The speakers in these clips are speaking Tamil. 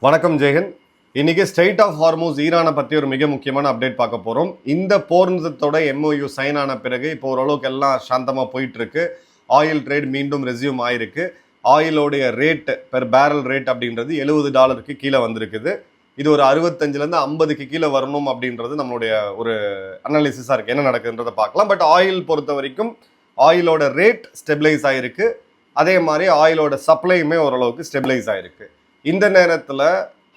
வணக்கம் ஜெயன். இன்னைக்கு ஸ்ட்ரெயிட் ஆஃப் ஹார்மூஸ் ஈரானை பற்றி ஒரு மிக முக்கியமான அப்டேட் பார்க்க போகிறோம். இந்த போர் நிறுத்தத்தோட MOU சைன் ஆன பிறகு இப்போ ஓரளவுக்கு எல்லாம் சாந்தமாக போயிட்டு இருக்கு. ஆயில் ட்ரேட் மீண்டும் ரெஸ்யூம் ஆயிருக்கு. ஆயிலோடைய ரேட் பெர் பேரல் ரேட் அப்படின்றது $70 கீழே வந்திருக்குது. இது ஒரு 65லேருந்து 50 கீழே வரணும் அப்படின்றது நம்மளுடைய ஒரு அனாலிசிஸாக இருக்குது. என்ன நடக்குதுன்றதை பார்க்கலாம். பட் ஆயில் பொறுத்த வரைக்கும் ஆயிலோட ரேட் ஸ்டெபிளைஸ் ஆகிருக்கு. அதே மாதிரி ஆயிலோட சப்ளையுமே ஓரளவுக்கு ஸ்டெபிளைஸ் ஆகிருக்கு. இந்த நேரத்தில்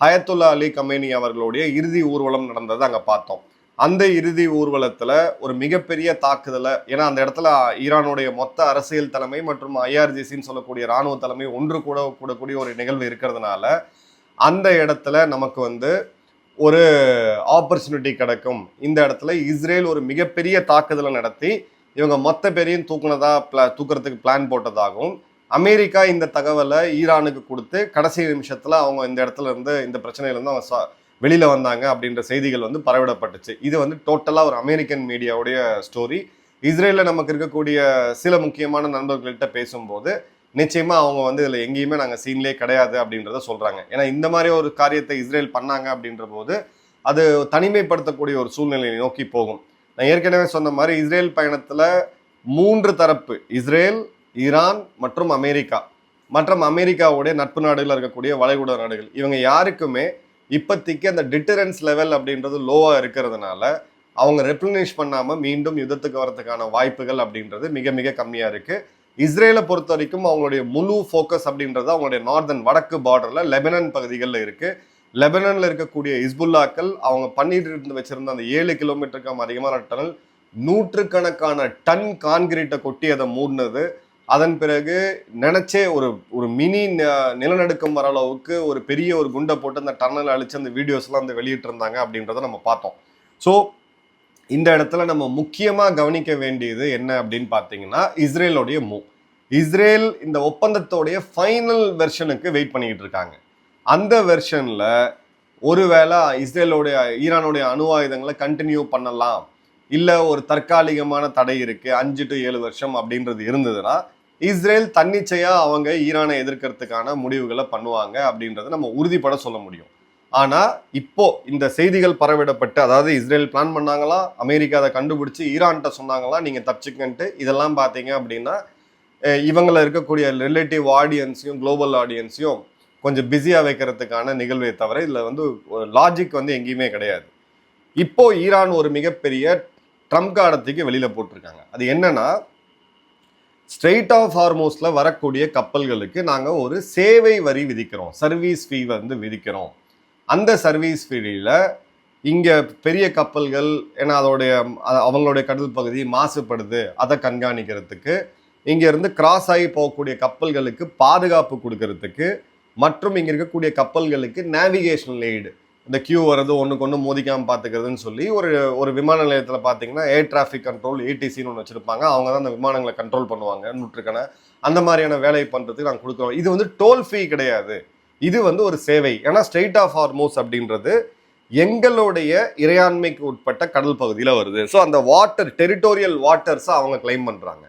ஹயத்துல்லா அலி கமேனி அவர்களுடைய இறுதி ஊர்வலம் நடந்தது அங்கே பார்த்தோம். அந்த இறுதி ஊர்வலத்தில் ஒரு மிகப்பெரிய தாக்குதலை, ஏன்னா அந்த இடத்துல ஈரானுடைய மொத்த அரசியல் தலைமை மற்றும் IRGCன்னு சொல்லக்கூடிய இராணுவ தலைமை ஒன்று கூடக்கூடிய ஒரு நிகழ்வு இருக்கிறதுனால அந்த இடத்துல நமக்கு ஒரு ஆப்பர்ச்சுனிட்டி கிடைக்கும். இந்த இடத்துல இஸ்ரேல் ஒரு மிகப்பெரிய தாக்குதலை நடத்தி இவங்க மொத்த பேரையும் தூக்குறதுக்கு பிளான் போட்டதாகவும், அமெரிக்கா இந்த தகவலை ஈரானுக்கு கொடுத்து கடைசி நிமிஷத்துல அவங்க இந்த இடத்துல இருந்து இந்த பிரச்சனையிலேருந்து அவங்க வெளியில வந்தாங்க அப்படின்ற செய்திகள் பரவிடப்பட்டுச்சு. இது டோட்டலா ஒரு அமெரிக்கன் மீடியாவுடைய ஸ்டோரி. இஸ்ரேலில் நமக்கு இருக்கக்கூடிய சில முக்கியமான நண்பர்கள்ட்ட பேசும்போது நிச்சயமா அவங்க இதுல எங்கேயுமே நாங்கள் சீன்லேயே கிடையாது அப்படின்றத சொல்றாங்க. ஏன்னா இந்த மாதிரி ஒரு காரியத்தை இஸ்ரேல் பண்ணாங்க அப்படின்ற போது அது தனிமைப்படுத்தக்கூடிய ஒரு சூழ்நிலையை நோக்கி போகும். நான் ஏற்கனவே சொன்ன மாதிரி இஸ்ரேல் பயணத்துல 3 தரப்பு, இஸ்ரேல், ஈரான் மற்றும் அமெரிக்கா மற்றும் அமெரிக்காவுடைய நட்பு நாடுகள் இருக்கக்கூடிய வளைகுடா நாடுகள், இவங்க யாருக்குமே இப்போதைக்கு அந்த டிட்டரன்ஸ் லெவல் அப்படின்றது லோவாக இருக்கிறதுனால அவங்க ரெப்ளனிஷ் பண்ணாமல் மீண்டும் யுத்தத்துக்கு வரதுக்கான வாய்ப்புகள் அப்படின்றது மிக மிக கம்மியாக இருக்குது. இஸ்ரேலை பொறுத்த வரைக்கும் அவங்களுடைய முழு ஃபோக்கஸ் அப்படின்றது அவங்களுடைய நார்தன் வடக்கு பார்டரில் லெபனன் பகுதிகளில் இருக்குது. லெபனனில் இருக்கக்கூடிய இஸ்புல்லாக்கள் அவங்க பண்ணிட்டு வச்சிருந்த அந்த 7 கிலோமீட்டருக்கும் அதிகமான டனல், நூற்றுக்கணக்கான டன் கான்கிரீட்டை கொட்டி அதை மூடினது. அதன் பிறகு நினைச்சே ஒரு மினி நிலநடுக்கம் வர அளவுக்கு ஒரு பெரிய ஒரு குண்டை போட்டு அந்த டன்னல் அழிச்சு அந்த வீடியோஸ்லாம் வெளியிட்டு இருந்தாங்க அப்படின்றத நம்ம பார்த்தோம். ஸோ இந்த இடத்துல நம்ம முக்கியமாக கவனிக்க வேண்டியது என்ன அப்படின்னு பார்த்தீங்கன்னா, இஸ்ரேலோடைய மூவ். இஸ்ரேல் இந்த ஒப்பந்தத்தோடைய ஃபைனல் வெர்ஷனுக்கு வெயிட் பண்ணிக்கிட்டு இருக்காங்க. அந்த வெர்ஷனில் ஒருவேளை ஈரானுடைய அணு ஆயுதங்களை கண்டினியூ பண்ணலாம், இல்லை ஒரு தற்காலிகமான தடை இருக்குது 5 to 7 வருஷம் அப்படின்றது இருந்ததுன்னா இஸ்ரேல் தன்னிச்சையா அவங்க ஈரானை எதிர்க்கிறதுக்கான முடிவுகளை பண்ணுவாங்க அப்படின்றத நம்ம உறுதிப்பட சொல்ல முடியும். ஆனா இப்போ இந்த செய்திகள் பரவிடப்பட்டு, அதாவது இஸ்ரேல் பிளான் பண்ணாங்களா, அமெரிக்கா அதை கண்டுபிடிச்சு ஈரான்கிட்ட சொன்னாங்களா நீங்க தப்பிச்சுக்கன்ட்டு, இதெல்லாம் பார்த்தீங்க அப்படின்னா இவங்களை இருக்கக்கூடிய ரிலேட்டிவ் ஆடியன்ஸையும் குளோபல் ஆடியன்ஸையும் கொஞ்சம் பிஸியா வைக்கிறதுக்கான நிகழ்வை தவிர இதுல லாஜிக் எங்கேயுமே கிடையாது. இப்போ ஈரான் ஒரு மிகப்பெரிய ட்ரம்ப் கார்டத்துக்கு வெளியில போட்டிருக்காங்க. அது என்னன்னா, ஸ்ட்ரெயிட் ஆஃப் ஹார்மூஸ்ல வரக்கூடிய கப்பல்களுக்கு நாங்கள் ஒரு சேவை வரி விதிக்கிறோம், சர்வீஸ் ஃபீ விதிக்கிறோம். அந்த சர்வீஸ் ஃபீல இங்கே பெரிய கப்பல்கள், ஏன்னா அவங்களுடைய கடல் பகுதி மாசுபடுது, அதை கண்காணிக்கிறதுக்கு, இங்கேருந்து கிராஸ் ஆகி போகக்கூடிய கப்பல்களுக்கு பாதுகாப்பு கொடுக்கறதுக்கு, மற்றும் இங்கே இருக்கக்கூடிய கப்பல்களுக்கு நேவிகேஷனல் எய்டு, இந்த கியூ வர்றது ஒன்றுக்கு ஒன்று மோதிக்காமல் பார்த்துக்கிறதுன்னு சொல்லி ஒரு விமான நிலையத்தில் பார்த்தீங்கன்னா ஏர் டிராஃபிக் கண்ட்ரோல் ATCன்னு ஒன்று வச்சுருப்பாங்க. அவங்க தான் அந்த விமானங்களை கண்ட்ரோல் பண்ணுவாங்க. நூற்றுக்கான அந்த மாதிரியான வேலையை பண்ணுறதுக்கு நாங்கள் கொடுக்குறோம். இது டோல் ஃபீ கிடையாது, இது ஒரு சேவை. ஏன்னா ஸ்ட்ரெயிட் ஆஃப் ஹார்மூஸ் அப்படின்றது எங்களுடைய இறையாண்மைக்கு உட்பட்ட கடல் பகுதியில் வருது. ஸோ அந்த டெரிட்டோரியல் வாட்டர்ஸை அவங்க கிளைம் பண்ணுறாங்க.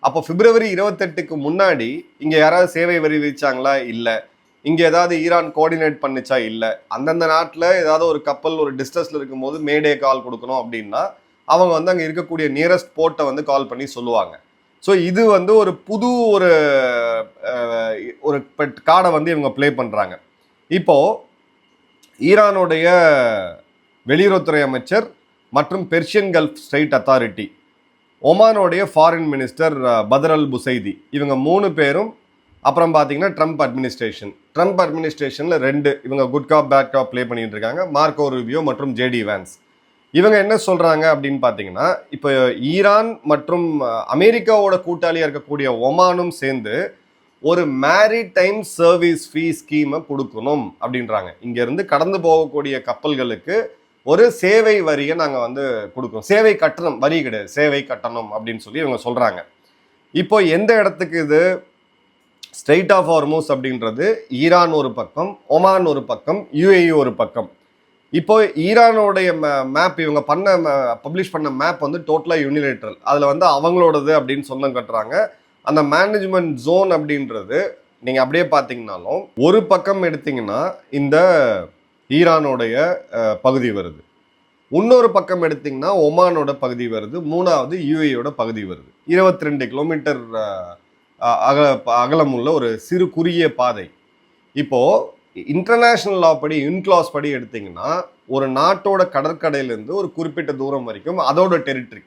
அப்போ February 28க்கு முன்னாடி இங்கே யாராவது சேவை வரி விதிச்சாங்களா? இல்லை. இங்கே ஏதாவது ஈரான் கோஆர்டினேட் பண்ணிச்சா? இல்லை. அந்தந்த நாட்டில் ஏதாவது ஒரு கப்பல் ஒரு டிஸ்டன்ஸில் இருக்கும்போது மேடே கால் கொடுக்கணும் அப்படின்னா அவங்க அங்கே இருக்கக்கூடிய நியரஸ்ட் போர்ட்டை கால் பண்ணி சொல்லுவாங்க. ஸோ இது ஒரு புது ஒரு கார்டை இவங்க ப்ளே பண்ணுறாங்க. இப்போ ஈரானுடைய வெளியுறவுத்துறை அமைச்சர் மற்றும் பெர்ஷியன் கல்ஃப் ஸ்ட்ரெயிட் அத்தாரிட்டி, ஒமானோடைய foreign minister Badr al Busaidi, இவங்க 3 பேரும், அப்புறம் பார்த்தீங்கன்னா ட்ரம்ப் அட்மினிஸ்ட்ரேஷனில் 2 இவங்க good cop bad cop play பண்ணிட்டு இருக்காங்க, மார்க்கோ ரூபியோ மற்றும் JD Vance. இவங்க என்ன சொல்றாங்க அப்படின்னு பார்த்தீங்கன்னா, இப்போ ஈரான் மற்றும் அமெரிக்காவோட கூட்டாளியாக இருக்கக்கூடிய ஒமானும் சேர்ந்து ஒரு மேரிடைம் சர்வீஸ் ஃபீ ஸ்கீமை கொடுக்கணும் அப்படின்றாங்க. இங்கேருந்து கடந்து போகக்கூடிய கப்பல்களுக்கு ஒரு சேவை வரியை நாங்கள் கொடுக்கணும். சேவை கட்டணம், வரி கிடையாது, சேவை கட்டணம் அப்படின்னு சொல்லி இவங்க சொல்றாங்க. இப்போ எந்த இடத்துக்கு இது ஸ்ட்ரெயிட் ஆஃப் ஹார்மூஸ் அப்படின்றது? ஈரான் ஒரு பக்கம், ஒமான் ஒரு பக்கம், UAE ஒரு பக்கம். இப்போ ஈரானோடைய மேப் இவங்க பப்ளிஷ் பண்ண மேப் டோட்டலாக யூனிலேட்ரல். அதில் அவங்களோடது அப்படின்னு சொந்தம் கட்டுறாங்க. அந்த மேனேஜ்மெண்ட் ஜோன் அப்படின்றது நீங்கள் அப்படியே பார்த்தீங்கன்னாலும் ஒரு பக்கம் எடுத்தீங்கன்னா இந்த ஈரானுடைய பகுதி வருது, இன்னொரு பக்கம் எடுத்தீங்கன்னா ஒமானோட பகுதி வருது, மூணாவது யூஏயோட பகுதி வருது. 22 கிலோமீட்டர் அகலம் உள்ள ஒரு சிறு குறுகிய பாதை. இப்போ இன்டர்நேஷனல் லா படி, இன்க்ளாஸ் படி எடுத்தீங்கன்னா ஒரு நாட்டோட கடற்கரையிலேருந்து ஒரு குறிப்பிட்ட தூரம் வரைக்கும் அதோட டெரிட்டரி.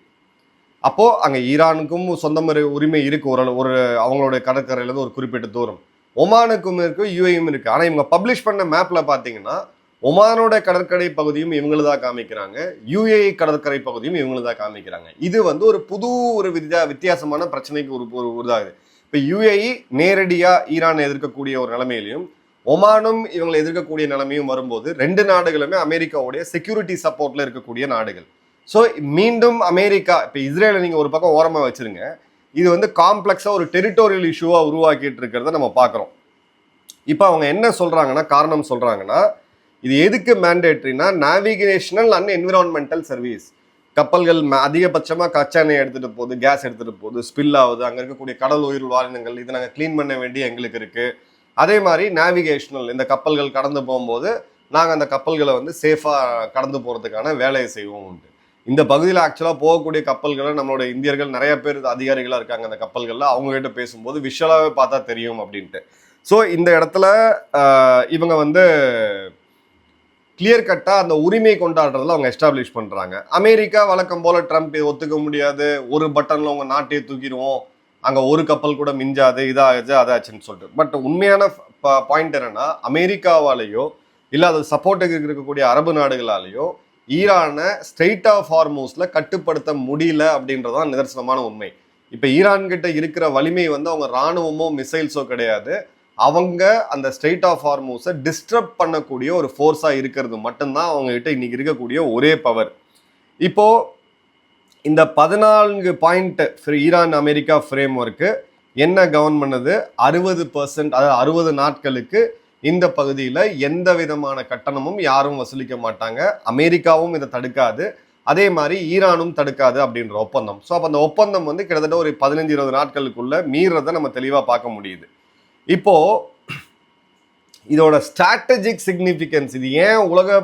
அப்போ அங்கே ஈரானுக்கும் சொந்த உரிமை இருக்கு, ஒரு அவங்களோட கடற்கரையிலேருந்து ஒரு குறிப்பிட்ட தூரம். ஒமானுக்கும் இருக்கு, யூஏயும் இருக்கு. ஆனால் இவங்க பப்ளிஷ் பண்ண மேப்ல பார்த்தீங்கன்னா ஒமானோட கடற்கரை பகுதியும் இவங்களுதான் காமிக்கிறாங்க, யூஏஇ கடற்கரை பகுதியும் இவங்களுதான் காமிக்கிறாங்க. இது வந்து ஒரு புது ஒரு வித்தியாசமான பிரச்சனைக்கு ஒரு இதாகுது. இப்போ யூஏஇ நேரடியா ஈரானை எதிர்க்கக்கூடிய ஒரு நிலைமையிலையும் ஒமானும் இவங்களை எதிர்க்கக்கூடிய நிலைமையும் வரும்போது ரெண்டு நாடுகளுமே அமெரிக்காவுடைய செக்யூரிட்டி சப்போர்ட்ல இருக்கக்கூடிய நாடுகள். ஸோ மீண்டும் அமெரிக்கா இப்போ இஸ்ரேலை நீங்க ஒரு பக்கம் ஓரமா வச்சிருங்க, இது வந்து காம்ப்ளெக்ஸா ஒரு டெரிட்டோரியல் இஷ்யூவா உருவாக்கிட்டு இருக்கிறத நம்ம பார்க்குறோம். இப்போ அவங்க என்ன சொல்றாங்கன்னா, காரணம் சொல்றாங்கன்னா, இது எதுக்கு மேண்டேட்ரினா நேவிகேஷனல் அண்ட் என்விரான்மெண்டல் சர்வீஸ். கப்பல்கள் அதிகபட்சமாக கச்சா எண்ணெய் எடுத்துகிட்டு போகுது, கேஸ் எடுத்துகிட்டு போகுது, ஸ்பில் ஆகுது, அங்கே இருக்கக்கூடிய கடல் உயிர் வாரினங்கள் இதை நாங்கள் க்ளீன் பண்ண வேண்டிய எங்களுக்கு இருக்குது. அதே மாதிரி நேவிகேஷனல், இந்த கப்பல்கள் கடந்து போகும்போது நாங்கள் அந்த கப்பல்களை வந்து சேஃபாக கடந்து போகிறதுக்கான வேலையை செய்வோம் உண்டு. இந்த பகுதியில் ஆக்சுவலாக போகக்கூடிய கப்பல்களை நம்மளோட இந்தியர்கள் நிறைய பேர் அதிகாரிகளாக இருக்காங்க அந்த கப்பல்களில், அவங்ககிட்ட பேசும்போது விஷுவலாகவே பார்த்தா தெரியும் அப்படின்ட்டு. ஸோ இந்த இடத்துல இவங்க வந்து கிளியர் கட்டா அந்த உரிமை கொண்டாடுறதுல அவங்க எஸ்டாப்ளிஷ் பண்றாங்க. அமெரிக்கா வழக்கம் போல ட்ரம்ப் ஒத்துக்க முடியாது, ஒரு பட்டன்ல உங்க நாட்டையே தூக்கிடுவோம், அங்க ஒரு கப்பல் கூட மிஞ்சாது, இதாச்சு அதாச்சுன்னு சொல்லிட்டு. பட் உண்மையான பாயிண்ட் என்னன்னா, அமெரிக்காவாலேயோ இல்ல அது சப்போர்ட்டுக்கு இருக்கக்கூடிய அரபு நாடுகளாலேயோ ஈரானை ஸ்ட்ரெயிட் ஆஃப் ஹார்மூஸ்ல கட்டுப்படுத்த முடியல அப்படின்றதான் நிதர்சனமான உண்மை. இப்ப ஈரான் கிட்ட இருக்கிற வலிமை வந்து அவங்க ராணுவமோ மிசைல்ஸோ கிடையாது, அவங்க அந்த ஸ்ட்ரெயிட் ஆஃப் ஹார்மூஸை டிஸ்டர்ப் பண்ணக்கூடிய ஒரு ஃபோர்ஸாக இருக்கிறது மட்டும்தான் அவங்க கிட்ட இன்னைக்கு இருக்கக்கூடிய ஒரே பவர். இப்போ இந்த 14 point Iran America frame work என்ன கவர்ன் பண்ணுது, 60%, அதாவது 60 நாட்களுக்கு இந்த பகுதியில் எந்த விதமான கட்டணமும் யாரும் வசூலிக்க மாட்டாங்க, அமெரிக்காவும் இதை தடுக்காது, அதே மாதிரி ஈரானும் தடுக்காது அப்படின்ற ஒப்பந்தம். ஸோ அப்போ அந்த ஒப்பந்தம் வந்து கிட்டத்தட்ட ஒரு 15-20 நாட்களுக்குள்ள மீறதை நம்ம தெளிவாக பார்க்க முடியுது. இப்போ இதோட ஸ்ட்ராட்டஜிக் சிக்னிஃபிகன்ஸ், இது ஏன் உலக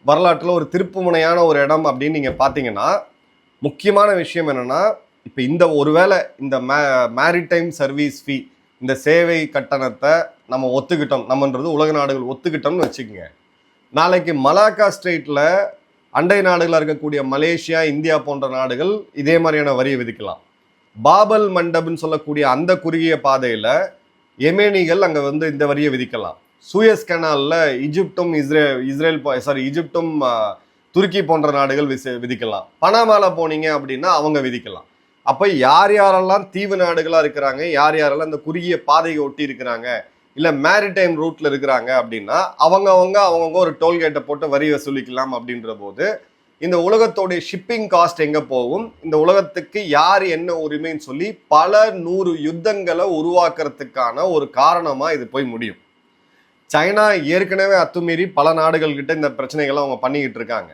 வரலாற்றில் ஒரு திருப்புமுனையான ஒரு இடம் அப்படின்னு நீங்க பார்த்தீங்கன்னா, முக்கியமான விஷயம் என்னன்னா, இப்போ இந்த ஒருவேளை இந்த மேரிடைம் சர்வீஸ் ஃபீ, இந்த சேவை கட்டணத்தை நம்ம ஒத்துக்கிட்டோம், நம்மன்றது உலக நாடுகள் ஒத்துக்கிட்டோம்னு வச்சுக்கோங்க, நாளைக்கு மலாக்கா ஸ்ட்ரெயிட்ல அண்டை நாடுகளாக இருக்கக்கூடிய மலேசியா, இந்தியா போன்ற நாடுகள் இதே மாதிரியான வரியை விதிக்கலாம். பாபல் மண்டப்னு சொல்லக்கூடிய அந்த குறுகிய பாதையில எமேனிகள் அங்க வந்து இந்த வரியை விதிக்கலாம். சூயஸ் கனால்ல ஈஜிப்டும் துருக்கி போன்ற நாடுகள் விதிக்கலாம். பனாமால போனீங்க அப்படின்னா அவங்க விதிக்கலாம். அப்ப யார் யாரெல்லாம் தீவு நாடுகளா இருக்கிறாங்க, யார் யாரெல்லாம் இந்த குறுகிய பாதையை ஒட்டி இருக்கிறாங்க, இல்ல மேரிடைம் ரூட்ல இருக்கிறாங்க அப்படின்னா அவங்கவுங்க ஒரு டோல்கேட்டை போட்டு வரி வசூலிக்கலாம். அப்படின்ற போது இந்த உலகத்தோடைய ஷிப்பிங் காஸ்ட் எங்க போகும், இந்த உலகத்துக்கு யார் என்ன உரிமைன்னு சொல்லி பல 100 யுத்தங்களை உருவாக்குறதுக்கான ஒரு காரணமா இது போய் முடியும். சைனா ஏற்கனவே அத்துமீறி பல நாடுகள் கிட்ட இந்த பிரச்சனைகளை அவங்க பண்ணிக்கிட்டு இருக்காங்க.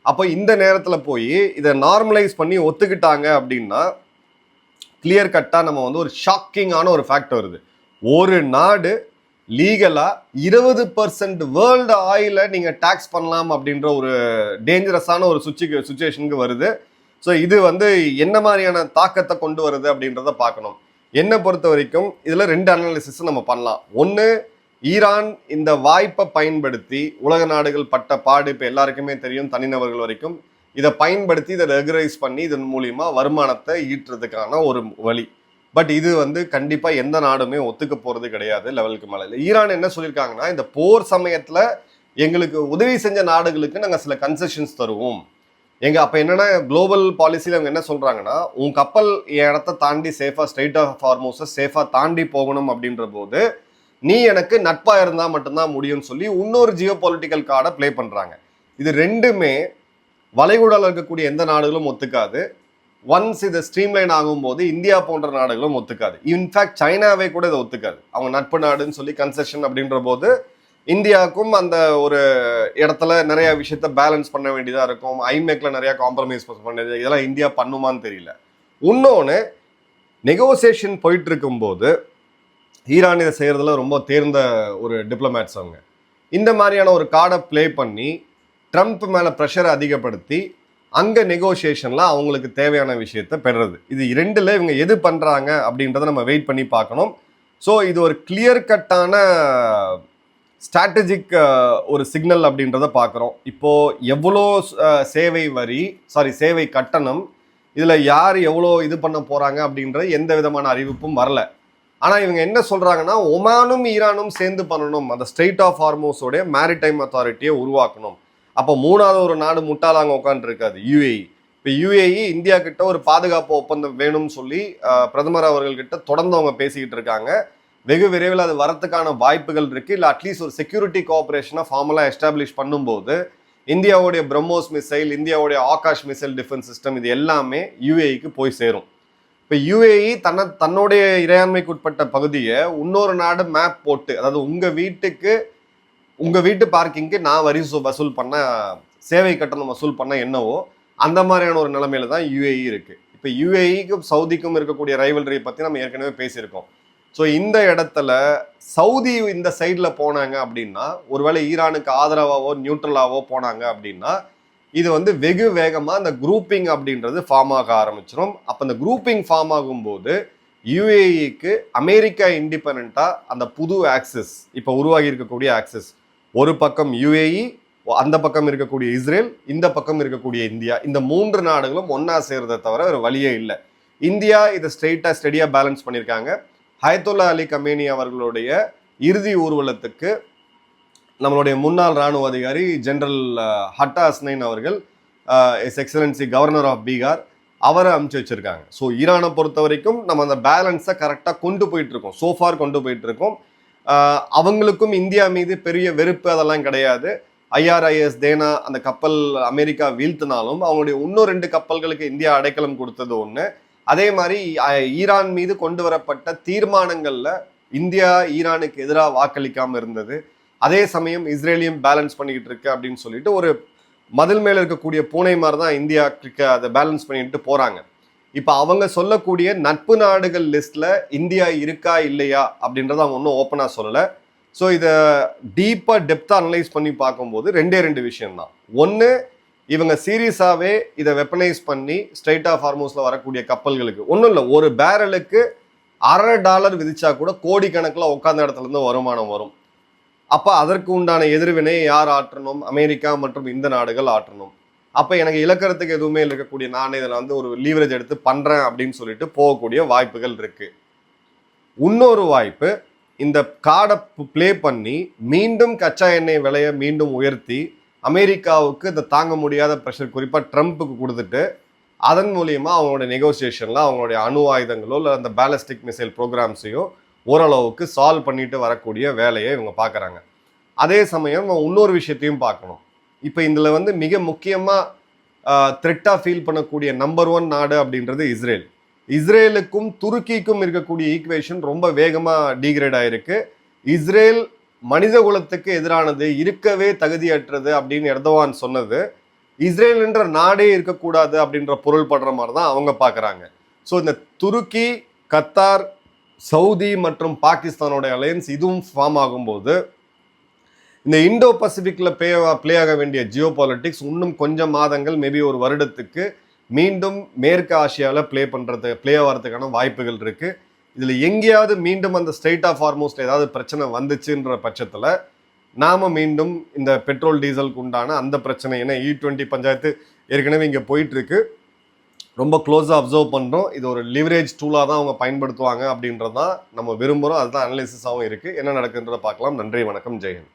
அப்போ இந்த நேரத்துல போய் இதை நார்மலைஸ் பண்ணி ஒத்துக்கிட்டாங்க அப்படின்னா கிளியர் கட்டா நம்ம வந்து ஒரு ஷாக்கிங்கான ஒரு ஃபேக்ட் வருது. ஒரு நாடு லீகலா 20% வேர்ல்டு ஆயில நீங்க டாக்ஸ் பண்ணலாம் அப்படின்ற ஒரு டேஞ்சரஸான ஒரு சுச்சுவேஷனுக்கு வருது. ஸோ இது வந்து என்ன மாதிரியான தாக்கத்தை கொண்டு வருது அப்படின்றத பார்க்கணும். என்னை பொறுத்த வரைக்கும் இதுல 2 அனாலிசிஸ் நம்ம பண்ணலாம். ஒன்று, ஈரான் இந்த வாய்ப்பை பயன்படுத்தி உலக நாடுகள் பட்ட பாடு இப்போ எல்லாருக்குமே தெரியும், தனிநபர்கள் வரைக்கும் இதை பயன்படுத்தி இதை ரெகுலைஸ் பண்ணி இதன் மூலியமா வருமானத்தை ஈட்டுறதுக்கான ஒரு வழி. பட் இது வந்து கண்டிப்பா எந்த நாடுமே ஒத்துக்க போறது கிடையாது லெவலுக்கு மேல. ஈரான் என்ன சொல்லியிருக்காங்கன்னா, இந்த போர் சமயத்துல எங்களுக்கு உதவி செஞ்ச நாடுகளுக்கு நாங்க சில கன்செஷன்ஸ் தருவோம். அப்ப என்னன்னா, குளோபல் பாலிசியில அவங்க என்ன சொல்றாங்கன்னா, உன் கப்பல் இடத்த தாண்டி சேஃபா ஸ்ட்ரெயிட் ஆஃப் ஹார்மூஸை சேஃபா தாண்டி போகணும் அப்படின்ற போது நீ எனக்கு நட்பா இருந்தா மட்டும்தான் முடியும்னு சொல்லி இன்னொரு ஜியோ பொலிட்டிக்கல் கார்டை பிளே பண்றாங்க. இது ரெண்டுமே வளைகுடால இருக்கக்கூடிய எந்த நாடுகளும் ஒத்துக்காது. ஒன்ஸ் இதை ஸ்ட்ரீம்லைன் ஆகும்போது இந்தியா போன்ற நாடுகளும் ஒத்துக்காது. இன்ஃபேக்ட் சைனாவே கூட இதை ஒத்துக்காது. அவங்க நட்பு நாடுன்னு சொல்லி கன்செஷன் அப்படின்ற போது இந்தியாவுக்கும் அந்த ஒரு இடத்துல நிறைய விஷயத்த பேலன்ஸ் பண்ண வேண்டியதா இருக்கும். ஐமேக்ல நிறைய காம்ப்ரமைஸ் பண்ண வேண்டியது, இதெல்லாம் இந்தியா பண்ணுமான்னு தெரியல. இன்னொன்று, நெகோசியேஷன் போயிட்டு இருக்கும்போது ஈரான் இதை செய்கிறதுல ரொம்ப தேர்ந்த ஒரு டிப்ளமேட்ஸ் அவங்க. இந்த மாதிரியான ஒரு கார்டை ப்ளே பண்ணி ட்ரம்ப் மேலே ப்ரெஷரை அதிகப்படுத்தி அங்கே நெகோசியேஷனில் அவங்களுக்கு தேவையான விஷயத்த பெறுறது. இது ரெண்டில் இவங்க எது பண்ணுறாங்க அப்படின்றத நம்ம வெயிட் பண்ணி பார்க்கணும். ஸோ இது ஒரு கிளியர் கட்டான ஸ்ட்ராட்டஜிக் ஒரு சிக்னல் அப்படின்றத பார்க்குறோம். இப்போது எவ்வளோ சேவை கட்டணம், இதில் யார் எவ்வளோ இது பண்ண போகிறாங்க அப்படின்ற எந்த விதமான அறிவிப்பும் வரல. ஆனால் இவங்க என்ன சொல்கிறாங்கன்னா, ஒமானும் ஈரானும் சேர்ந்து பண்ணணும், அந்த ஸ்ட்ரெயிட் ஆஃப் ஹார்மோஸோடைய மேரிடைம் அத்தாரிட்டியை உருவாக்கணும். அப்போ மூணாவது ஒரு நாடு முட்டாளாங்க உட்காந்துருக்காது, யுஏஇ. இப்போ யுஏஇ இந்தியா கிட்ட ஒரு பாதுகாப்பு ஒப்பந்தம் வேணும்னு சொல்லி பிரதமர் அவர்கள்கிட்ட தொடர்ந்து அவங்க பேசிக்கிட்டு இருக்காங்க. வெகு விரைவில் அது வரத்துக்கான வாய்ப்புகள் இருக்குது. இல்லை அட்லீஸ்ட் ஒரு செக்யூரிட்டி கோஆப்ரேஷனை ஃபார்மலாக எஸ்டாப்ளிஷ் பண்ணும்போது இந்தியாவுடைய பிரம்மோஸ் மிசைல், இந்தியாவுடைய ஆகாஷ் மிசைல் டிஃபென்ஸ் சிஸ்டம், இது எல்லாமே யுஏஇக்கு போய் சேரும். இப்போ யுஏஇ தன்னுடைய இறையாண்மைக்கு உட்பட்ட பகுதியை இன்னொரு நாடு மேப் போட்டு, அதாவது உங்கள் வீட்டு பார்க்கிங்க்கு நான் வரி வசூல் பண்ண, சேவை கட்டணம் வசூல் பண்ண என்னவோ அந்த மாதிரியான ஒரு நிலைமையில தான் யுஏஇ இருக்குது. இப்போ யுஏஇக்கும் சவுதிக்கும் இருக்கக்கூடிய ரைவல்ரியை பற்றி நம்ம ஏற்கனவே பேசியிருக்கோம். ஸோ இந்த இடத்துல சவுதி இந்த சைடில் போனாங்க அப்படின்னா, ஒருவேளை ஈரானுக்கு ஆதரவாவோ நியூட்ரலாவோ போனாங்க அப்படின்னா, இது வந்து வெகு வேகமாக அந்த குரூப்பிங் அப்படின்றது ஃபார்ம் ஆக ஆரம்பிச்சிடும். அப்போ அந்த குரூப்பிங் ஃபார்ம் ஆகும்போது யுஏஇக்கு அமெரிக்கா இண்டிபெண்ட்டாக அந்த புது ஆக்சிஸ், இப்போ உருவாகி இருக்கக்கூடிய ஆக்சிஸ், ஒரு பக்கம் யுஏஇ, அந்த பக்கம் இருக்கக்கூடிய இஸ்ரேல், இந்த பக்கம் இருக்கக்கூடிய இந்தியா, இந்த 3 நாடுகளும் ஒன்றா சேர்றதை தவிர ஒரு வழியே இல்லை. இந்தியா இதை ஸ்டெடியாக பேலன்ஸ் பண்ணியிருக்காங்க. ஹயத்துல்லா அலி கமேனி அவர்களுடைய இறுதி ஊர்வலத்துக்கு நம்மளுடைய முன்னாள் இராணுவ அதிகாரி ஜெனரல் ஹட்டா ஹஸ்னைன் அவர்கள், his excellency governor of Bihar, அவரை அனுப்பிச்சு வச்சிருக்காங்க. ஸோ ஈரானை பொறுத்த வரைக்கும் நம்ம அந்த பேலன்ஸை கரெக்டாக கொண்டு போயிட்டு இருக்கோம், சோஃபார் கொண்டு போயிட்டு இருக்கோம். அவங்களுக்கும் இந்தியா மீது பெரிய வெறுப்பு அதெல்லாம் கிடையாது. IRIS தேனா அந்த கப்பல் அமெரிக்கா வீழ்த்தினாலும் அவங்களுடைய இன்னும் 2 கப்பல்களுக்கு இந்தியா அடைக்கலம் கொடுத்தது ஒன்று. அதே மாதிரி ஈரான் மீது கொண்டு வரப்பட்ட தீர்மானங்களில் இந்தியா ஈரானுக்கு எதிராக வாக்களிக்காமல் இருந்தது. அதே சமயம் இஸ்ரேலியும் பேலன்ஸ் பண்ணிக்கிட்டு இருக்கு அப்படின்னு சொல்லிட்டு ஒரு மதில் மேலே இருக்கக்கூடிய பூனை மாதிரி தான் இந்தியாவுக்கு அதை பேலன்ஸ் பண்ணிட்டு போகிறாங்க. இப்போ அவங்க சொல்லக்கூடிய நட்பு நாடுகள் லிஸ்ட்டில் இந்தியா இருக்கா இல்லையா அப்படின்றத அவங்க ஒன்றும் ஓப்பனாக சொல்லலை. ஸோ இதை டீப்பாக டெப்த்தாக அனலைஸ் பண்ணி பார்க்கும்போது 2 விஷயம்தான். ஒன்று, இவங்க சீரியஸாகவே இதை வெப்பனைஸ் பண்ணி ஸ்ட்ரெயிட் ஆஃப் ஹார்மோஸில் வரக்கூடிய கப்பல்களுக்கு ஒன்றும் இல்லை, ஒரு பேரலுக்கு $1/2 விதிச்சா கூட கோடிக்கணக்கில் உட்கார்ந்த இடத்துலேருந்து வருமானம் வரும். அப்போ அதற்கு உண்டான எதிர்வினை யார் ஆற்றணும்? அமெரிக்கா மற்றும் இந்த நாடுகள் ஆற்றணும். அப்போ எனக்கு இழக்கிறதுக்கு எதுவுமே இருக்கக்கூடிய நான் இதில் வந்து ஒரு லீவரேஜ் எடுத்து பண்ணுறேன் அப்படின்னு சொல்லிட்டு போகக்கூடிய வாய்ப்புகள் இருக்குது. இன்னொரு வாய்ப்பு, இந்த கார்டை ப்ளே பண்ணி மீண்டும் கச்சா எண்ணெய் விலையை மீண்டும் உயர்த்தி அமெரிக்காவுக்கு இந்த தாங்க முடியாத ப்ரெஷர் குறிப்பாக ட்ரம்ப்புக்கு கொடுத்துட்டு அதன் மூலியமாக அவங்களுடைய நெகோசியேஷனில் அவங்களுடைய அணு ஆயுதங்களோ இல்லை அந்த பேலஸ்டிக் மிசைல் ப்ரோக்ராம்ஸையோ ஓரளவுக்கு சால்வ் பண்ணிட்டு வரக்கூடிய வேலையை இவங்க பார்க்குறாங்க. அதே சமயம் இன்னொரு விஷயத்தையும் பார்க்கணும். இப்போ இதில் வந்து மிக முக்கியமாக த்ரெட்டாக ஃபீல் பண்ணக்கூடிய நம்பர் 1 நாடு அப்படின்றது இஸ்ரேல். இஸ்ரேலுக்கும் துருக்கிக்கும் இருக்கக்கூடிய ஈக்குவேஷன் ரொம்ப வேகமாக டீக்ரேட் ஆகிருக்கு. இஸ்ரேல் மனித குலத்துக்கு எதிரானது, இருக்கவே தகுதியற்றது அப்படின்னு எர்தவான் சொன்னது இஸ்ரேல் என்ற நாடே இருக்கக்கூடாது அப்படின்ற பொருள் படுற மாதிரி தான் அவங்க பார்க்குறாங்க. ஸோ இந்த துருக்கி, கத்தார், சவுதி மற்றும் பாகிஸ்தானோட அலையன்ஸ் இதுவும் ஃபார்ம் ஆகும்போது இந்த இண்டோ பசிபிக்கில் ப்ளே ஆக வேண்டிய ஜியோ பாலிட்டிக்ஸ் இன்னும் கொஞ்சம் மாதங்கள், மேபி ஒரு வருடத்துக்கு மீண்டும் மேற்கு ஆசியாவில் ப்ளே ஆகிறதுக்கான வாய்ப்புகள் இருக்குது. இதில் எங்கேயாவது மீண்டும் அந்த ஸ்ட்ரெயிட் ஆஃப் ஹார்மோஸில் ஏதாவது பிரச்சனை வந்துச்சுன்ற பட்சத்தில் நாம் மீண்டும் இந்த பெட்ரோல் டீசலுக்கு உண்டான அந்த பிரச்சனை, ஏன்னா E20 பஞ்சாயத்து ஏற்கனவே இங்கே போயிட்டுருக்கு, ரொம்ப க்ளோஸாக அப்சர்வ் பண்ணுறோம். இது ஒரு லிவரேஜ் டூலாக தான் அவங்க பயன்படுத்துவாங்க அப்படின்றது தான் நம்ம விரும்புகிறோம். அதுதான் அனலிசிஸாகவும் இருக்குது. என்ன நடக்குன்றதை பார்க்கலாம். நன்றி, வணக்கம், ஜெயஹிந்த்.